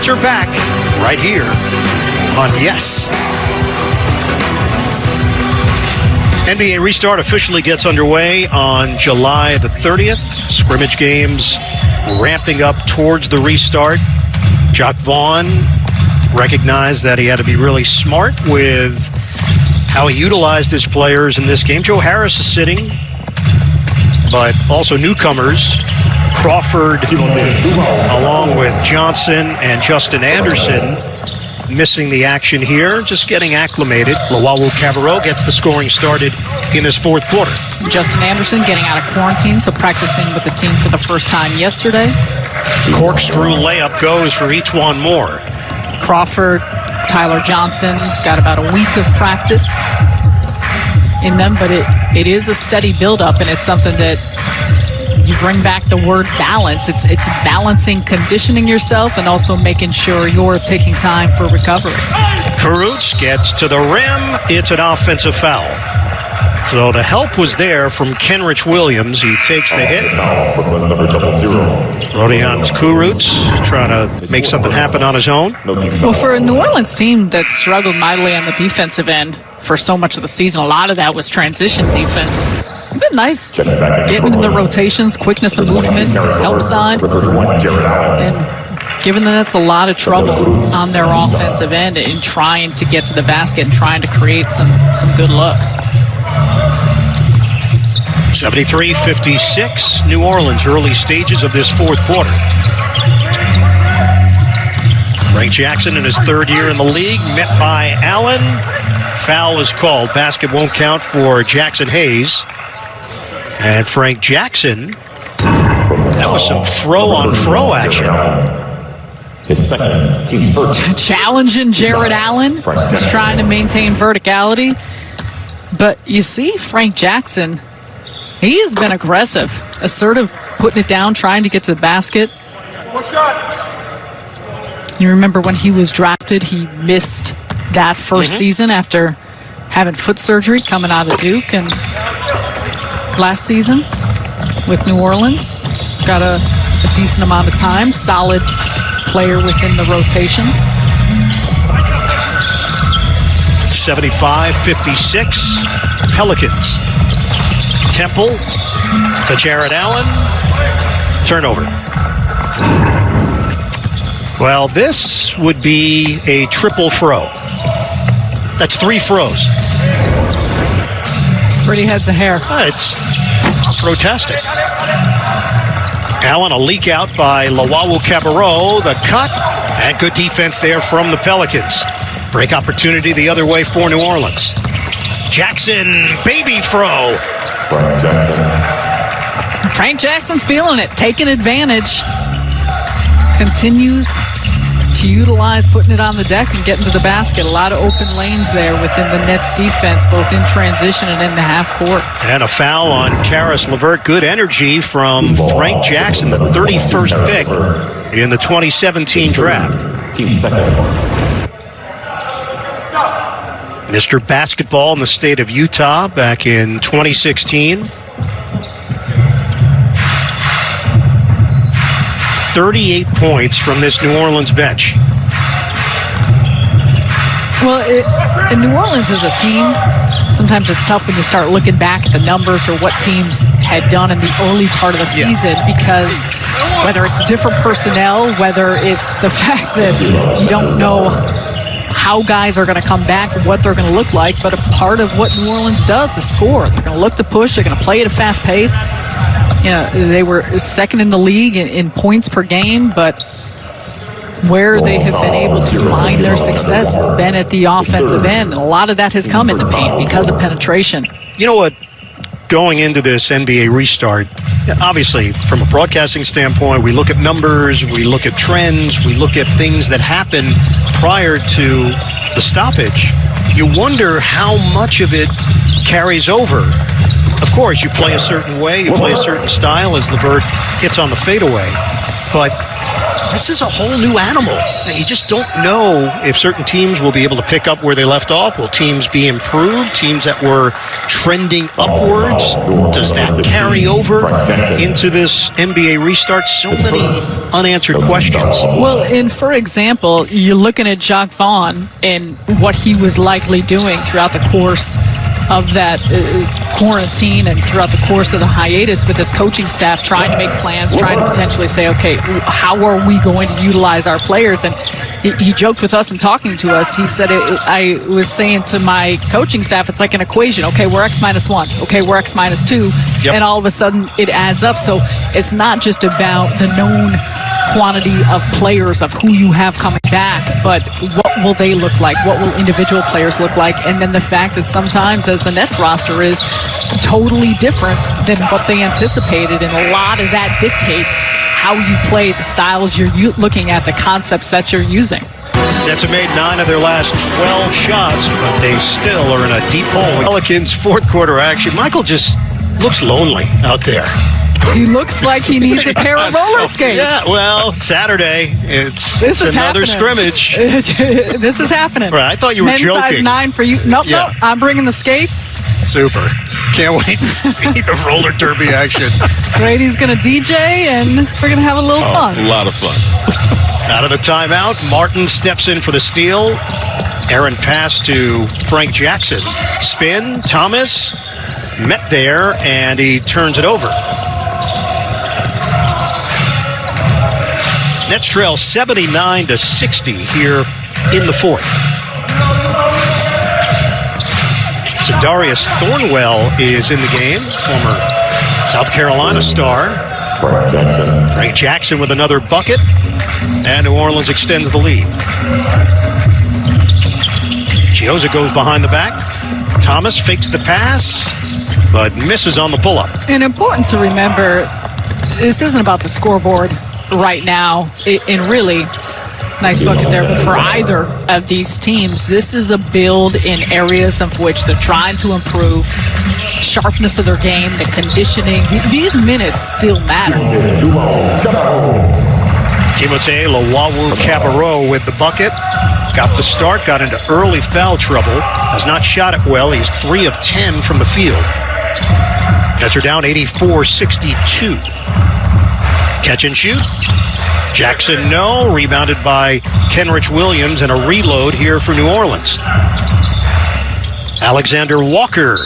are back right here on Yes. NBA Restart officially gets underway on July the 30th. Scrimmage games ramping up towards the restart. Jacque Vaughn recognized that he had to be really smart with how he utilized his players in this game. Joe Harris is sitting, but also newcomers. Crawford, along with Johnson and Justin Anderson, missing the action here, just getting acclimated. Luwawu-Cabarrot gets the scoring started in his fourth quarter. Justin Anderson getting out of quarantine, so practicing with the team for the first time yesterday. Corkscrew layup goes for E'Twaun Moore. Crawford, Tyler Johnson got about a week of practice in them, but it is a steady build-up, and it's something that you bring back the word balance. It's balancing, conditioning yourself, and also making sure you're taking time for recovery. Kurucs gets to the rim. It's an offensive foul. So the help was there from Kenrich Williams. He takes the hit. Rodions Kurucs trying to make something happen on his own. Well, for a New Orleans team that struggled mightily on the defensive end for so much of the season, a lot of that was transition defense. It's been nice getting in the rotations, quickness of movement, help side. And given that that's a lot of trouble on their offensive end in trying to get to the basket and trying to create some good looks. 73-56, New Orleans, early stages of this fourth quarter. Frank Jackson in his third year in the league, met by Allen. Foul is called. Basket won't count for Jackson Hayes. And Frank Jackson, that was some fro-on-fro action. His second, team first. Challenging Jared Allen, just trying to maintain verticality. But you see Frank Jackson, he has been aggressive, assertive, putting it down, trying to get to the basket. You remember when he was drafted, he missed that first season after having foot surgery coming out of Duke, and last season with New Orleans got a decent amount of time, solid player within the rotation. 75-56 Pelicans. Temple to Jared Allen. Turnover. Well, this would be a triple fro. That's 3 fros. Pretty heads of hair. It's protesting. Allen, a leak out by Luwawu-Cabarrot. The cut, and good defense there from the Pelicans. Break opportunity the other way for New Orleans. Jackson, baby fro. Frank Jackson feeling it, taking advantage. Continues to utilize putting it on the deck and getting to the basket. A lot of open lanes there within the Nets defense, both in transition and in the half court. And a foul on Caris LeVert. Good energy from Frank Jackson, the 31st pick in the 2017 draft. Team second. Mr. Basketball in the state of Utah back in 2016. 38 points from this New Orleans bench. Well, in New Orleans as a team, sometimes it's tough when you start looking back at the numbers or what teams had done in the early part of the season, because whether it's different personnel, whether it's the fact that you don't know how guys are going to come back, what they're going to look like, but a part of what New Orleans does is score. They're going to look to push. They're going to play at a fast pace. You know, they were second in the league in points per game, but where they have been able to find their success has been at the offensive end, and a lot of that has come in the paint because of penetration. You know what? Going into this NBA restart, obviously, from a broadcasting standpoint, we look at numbers, we look at trends, we look at things that happen prior to the stoppage. You wonder how much of it carries over. Of course, you play a certain way, you play a certain style as LeVert hits on the fadeaway. But this is a whole new animal. You just don't know if certain teams will be able to pick up where they left off. Will teams be improved? Teams that were trending upwards? Does that carry over into this NBA restart? So many unanswered questions. Well, and for example, you're looking at Jacques Vaughn and what he was likely doing throughout the course of that quarantine and throughout the course of the hiatus with his coaching staff, trying to make plans, trying to potentially say, okay, how are we going to utilize our players? And he joked with us and talking to us. He said, I was saying to my coaching staff, it's like an equation. Okay, we're X minus 1. Okay, we're X minus 2. Yep. And all of a sudden it adds up. So it's not just about the known quantity of players of who you have coming back, but what will they look like? What will individual players look like? And then the fact that sometimes, as the Nets roster is totally different than what they anticipated, and a lot of that dictates how you play, the styles you're looking at, the concepts that you're using. Nets have made 9 of their last 12 shots, but they still are in a deep hole. Pelicans fourth quarter action. Michael just looks lonely out there. He looks like he needs a pair of roller skates. Yeah, well, Saturday, it's another scrimmage. This is happening. Right, I thought you were Men's joking. size 9 for you. Nope, I'm bringing the skates. Super. Can't wait to see the roller derby action. Grady's going to DJ, and we're going to have a little fun. A lot of fun. Out of the timeout, Martin steps in for the steal. Aaron pass to Frank Jackson. Spin, Thomas met there, and he turns it over. Nets trail 79-60 here in the fourth. So Darius Thornwell is in the game, former South Carolina star. Frank Jackson with another bucket, and New Orleans extends the lead. Chiozza goes behind the back. Thomas fakes the pass, but misses on the pull-up. And important to remember, this isn't about the scoreboard right now, and really nice bucket there, but for either of these teams, this is a build in areas of which they're trying to improve sharpness of their game, the conditioning. These minutes still matter. Timothé Luwawu-Cabarrot with the bucket. Got the start, got into early foul trouble. Has not shot it well. He's 3 of 10 from the field. Nets are down 84-62. Catch and shoot. Jackson, no. Rebounded by Kenrich Williams, and a reload here for New Orleans. Alexander Walker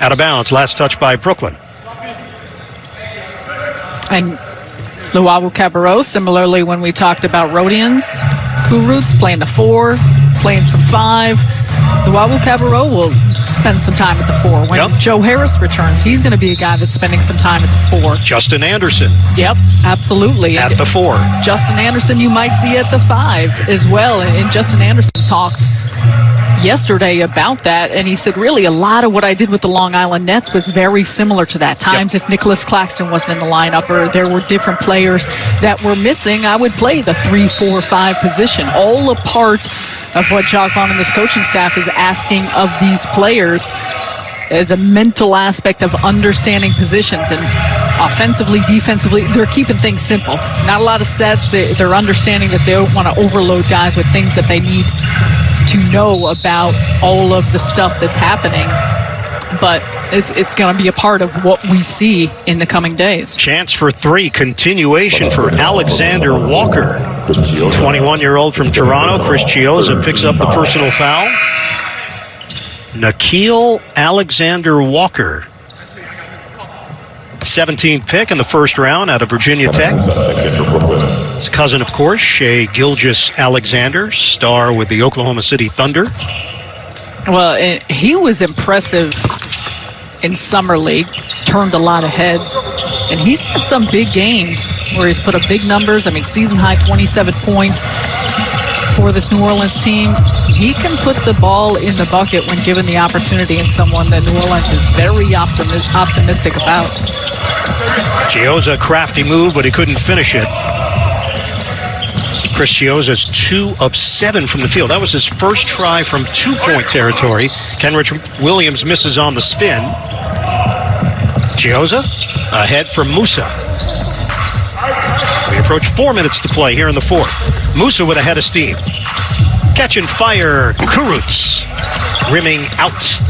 out of bounds. Last touch by Brooklyn. And Luwawu-Cabarrot, similarly, when we talked about Rodions, Kurucs playing the 4, playing some 5. Luwawu-Cabarrot will spend some time at the 4. When Joe Harris returns, he's going to be a guy that's spending some time at the 4. Justin Anderson. Yep, absolutely. At the 4. Justin Anderson you might see at the 5 as well. And Justin Anderson talked yesterday about that, and he said, really, a lot of what I did with the Long Island Nets was very similar to that. Times if Nicholas Claxton wasn't in the lineup or there were different players that were missing, I would play the 3, 4, 5 position. All a part of what Jacques Vaughn and his coaching staff is asking of these players, the mental aspect of understanding positions. And offensively, defensively, they're keeping things simple. Not a lot of sets. They're understanding that they don't want to overload guys with things that they need to know about all of the stuff that's happening. But it's going to be a part of what we see in the coming days. Chance for 3, continuation for Alexander Walker. 21-year-old from Toronto, Chris Chiozza picks up the personal foul. Nickeil Alexander Walker, 17th pick in the first round out of Virginia Tech. His cousin, of course, Shai Gilgeous-Alexander, star with the Oklahoma City Thunder. Well, he was impressive in Summer League, turned a lot of heads, and he's had some big games where he's put up big numbers. I mean, season-high 27 points for this New Orleans team. He can put the ball in the bucket when given the opportunity, and someone that New Orleans is very optimistic about. Chiozza, crafty move, but he couldn't finish it. Chris Chiozza's 2 of 7 from the field. That was his first try from 2-point territory. Kenrich Williams misses on the spin. Chiozza ahead for Musa. We approach 4 minutes to play here in the fourth. Musa with a head of steam. Catch and fire. Kurucs rimming out.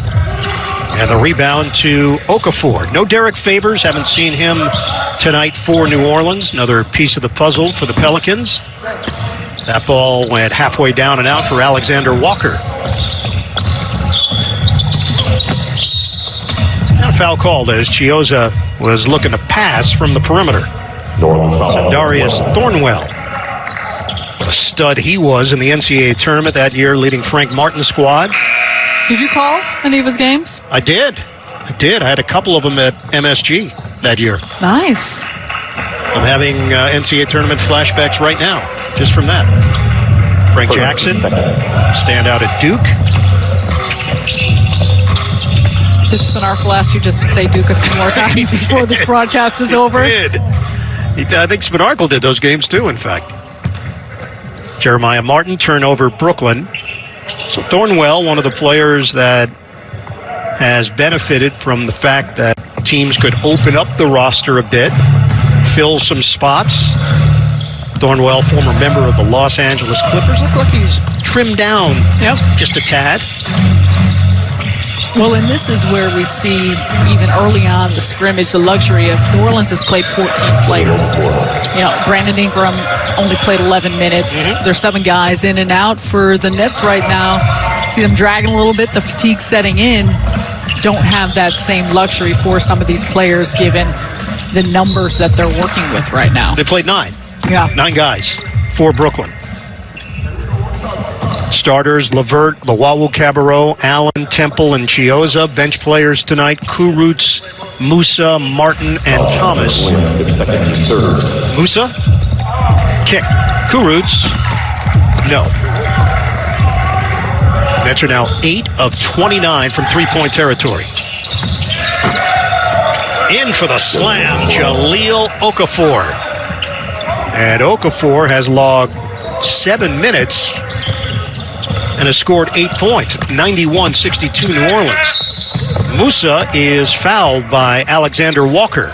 And the rebound to Okafor. No Derek Favors. Haven't seen him tonight for New Orleans. Another piece of the puzzle for the Pelicans. That ball went halfway down and out for Alexander Walker. And a foul called as Chiozza was looking to pass from the perimeter. Darius Thornwell. A stud he was in the NCAA tournament that year, leading Frank Martin's squad. Did you call any of his games? I did. I had a couple of them at MSG that year. Nice. I'm having NCAA tournament flashbacks right now, just from that. Frank Jackson, standout at Duke. Did Spinarkel ask you just to say Duke a few more times before this broadcast is over? He did. I think Spinarkel did those games too, in fact. Jeremiah Martin, turnover Brooklyn. So Thornwell, one of the players that has benefited from the fact that teams could open up the roster a bit, fill some spots. Thornwell, former member of the Los Angeles Clippers, look like he's trimmed down just a tad. Well, and this is where we see, even early on the scrimmage, the luxury of New Orleans has played 14 players. You know, Brandon Ingram only played 11 minutes. There's 7 guys in and out. For the Nets right now, see them dragging a little bit, the fatigue setting in. Don't have that same luxury for some of these players given the numbers that they're working with right now. They played 9. Yeah. 9 guys for Brooklyn. Starters, Levert, Lawawu Cabarrot, Allen, Temple, and Chiozza. Bench players tonight, Kurucs, Musa, Martin, and Thomas. Musa, kick. Kurucs, no. Nets are now 8 of 29 from three-point territory. In for the slam, Jahlil Okafor. And Okafor has logged 7 minutes and has scored 8 points. It's 91-62 New Orleans. Musa is fouled by Alexander Walker.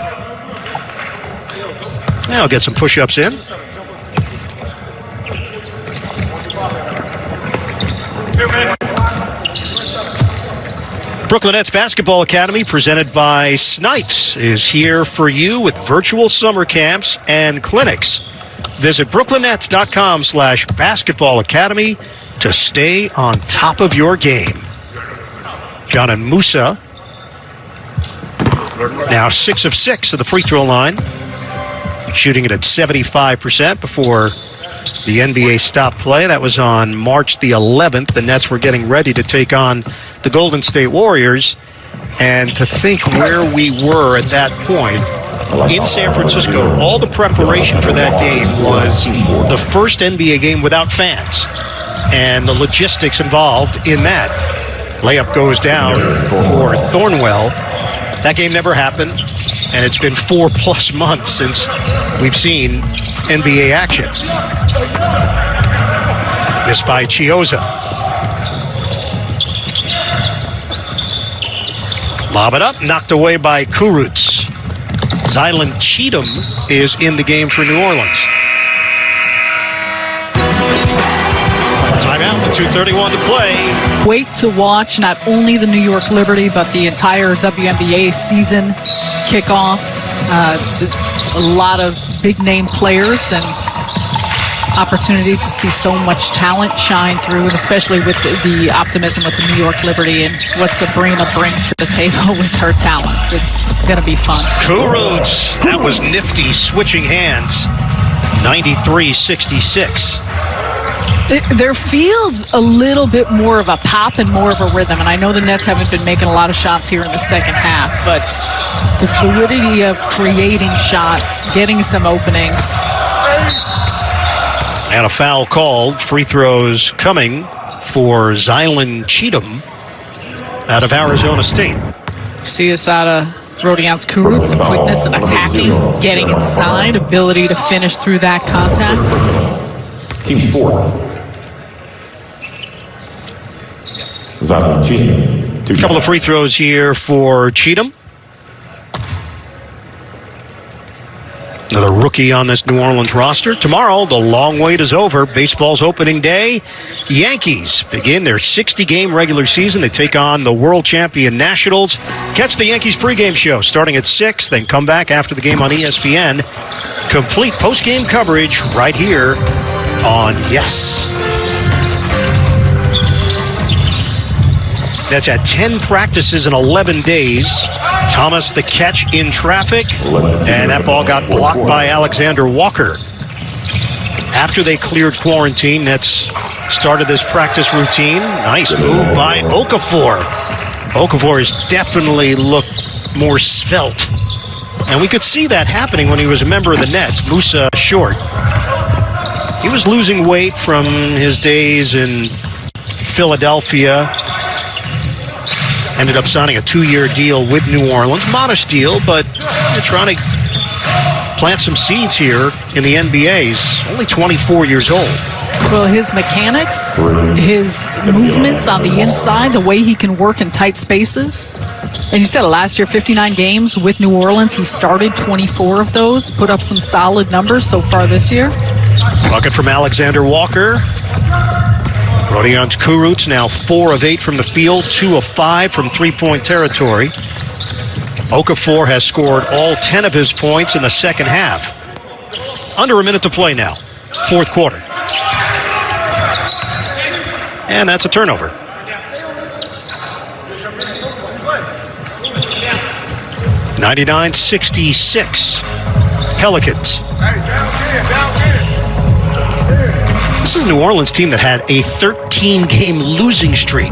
Now he'll get some push-ups in. Brooklyn Nets Basketball Academy, presented by Snipes, is here for you with virtual summer camps and clinics. Visit brooklynnets.com/basketball academy to stay on top of your game. John and Musa now 6 of 6 at the free throw line, shooting it at 75% before the NBA stopped play. That was on March the 11th. The Nets were getting ready to take on the Golden State Warriors. And to think where we were at that point in San Francisco, all the preparation for that game was the first NBA game without fans and the logistics involved in that. Layup goes down for Thornwell. That game never happened, and it's been 4+ months since we've seen NBA action. Missed by Chiozza. Lob it up, knocked away by Kurucs. Zylan Cheatham is in the game for New Orleans. Timeout with 2:31 to play. Wait to watch not only the New York Liberty, but the entire WNBA season kickoff. A lot of big-name players and opportunity to see so much talent shine through, and especially with the optimism with the New York Liberty and what Sabrina brings to the table with her talents. It's going to be fun. Kurucs, that was nifty, switching hands. 93-66. There feels a little bit more of a pop and more of a rhythm, and I know the Nets haven't been making a lot of shots here in the second half, but the fluidity of creating shots, getting some openings. And a foul called. Free throws coming for Zylan Cheatham out of Arizona State. See us out of Rodions Kurucs, the quickness and attacking, getting inside, ability to finish through that contact. Team's fourth. Zylan Cheatham. A couple of free throws here for Cheatham. Another rookie on this New Orleans roster. Tomorrow, the long wait is over. Baseball's opening day. Yankees begin their 60-game regular season. They take on the world champion Nationals. Catch the Yankees pregame show starting at 6, then come back after the game on ESPN. Complete postgame coverage right here on Yes. That's at 10 practices in 11 days. Thomas the catch in traffic, and that ball got blocked by Alexander Walker. After they cleared quarantine, Nets started this practice routine. Nice move by Okafor. Okafor has definitely looked more svelte. And we could see that happening when he was a member of the Nets. Musa short. He was losing weight from his days in Philadelphia. Ended up signing a 2-year deal with New Orleans. Modest deal, but they're trying to plant some seeds here in the NBA. He's only 24 years old. Well, his mechanics, his movements on the inside, the way he can work in tight spaces. And you said it last year, 59 games with New Orleans. He started 24 of those, put up some solid numbers so far this year. Bucket from Alexander Walker. Rodion Kurucs now 4 of 8 from the field, 2 of 5 from three-point territory. Okafor has scored all 10 of his points in the second half. Under a minute to play now, fourth quarter. And that's a turnover. (99-66) Pelicans. This is a New Orleans team that had a 13-game losing streak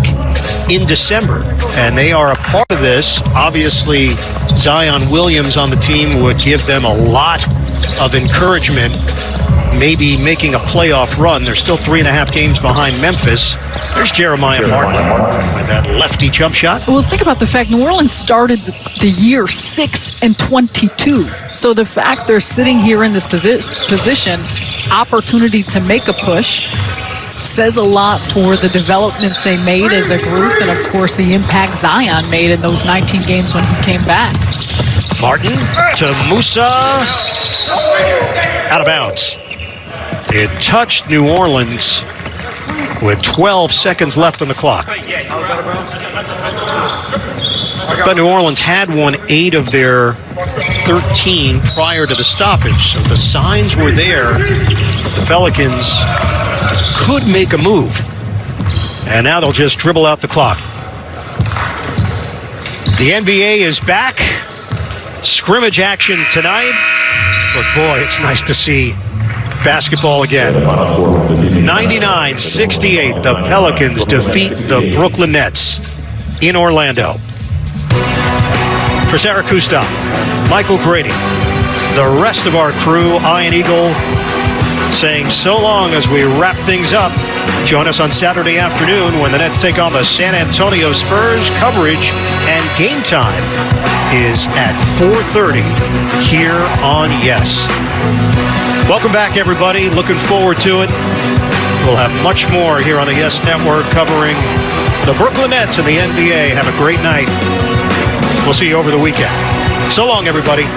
in December, and they are a part of this. Obviously, Zion Williams on the team would give them a lot of encouragement, maybe making a playoff run. They're still 3.5 games behind Memphis. There's Jeremiah Martin with that lefty jump shot. Well, think about the fact New Orleans started the year 6-22. So the fact they're sitting here in this position, opportunity to make a push, says a lot for the developments they made as a group, and of course the impact Zion made in those 19 games when he came back. Martin to Musa, out of bounds. It touched New Orleans with 12 seconds left on the clock. But New Orleans had won 8 of their 13 prior to the stoppage, so the signs were there. The Pelicans could make a move, and now they'll just dribble out the clock. The NBA is back. Scrimmage action tonight, but boy, it's nice to see basketball again. 99-68, the Pelicans defeat the Brooklyn Nets in Orlando. For Sarah Kustok, Michael Grady, the rest of our crew, Ian Eagle, saying so long as we wrap things up. Join us on Saturday afternoon when the Nets take on the San Antonio Spurs. Coverage and game time is at 4:30 here on Yes. Welcome back, everybody. Looking forward to it. We'll have much more here on the Yes Network covering the Brooklyn Nets and the NBA. Have a great night. We'll see you over the weekend. So long, everybody.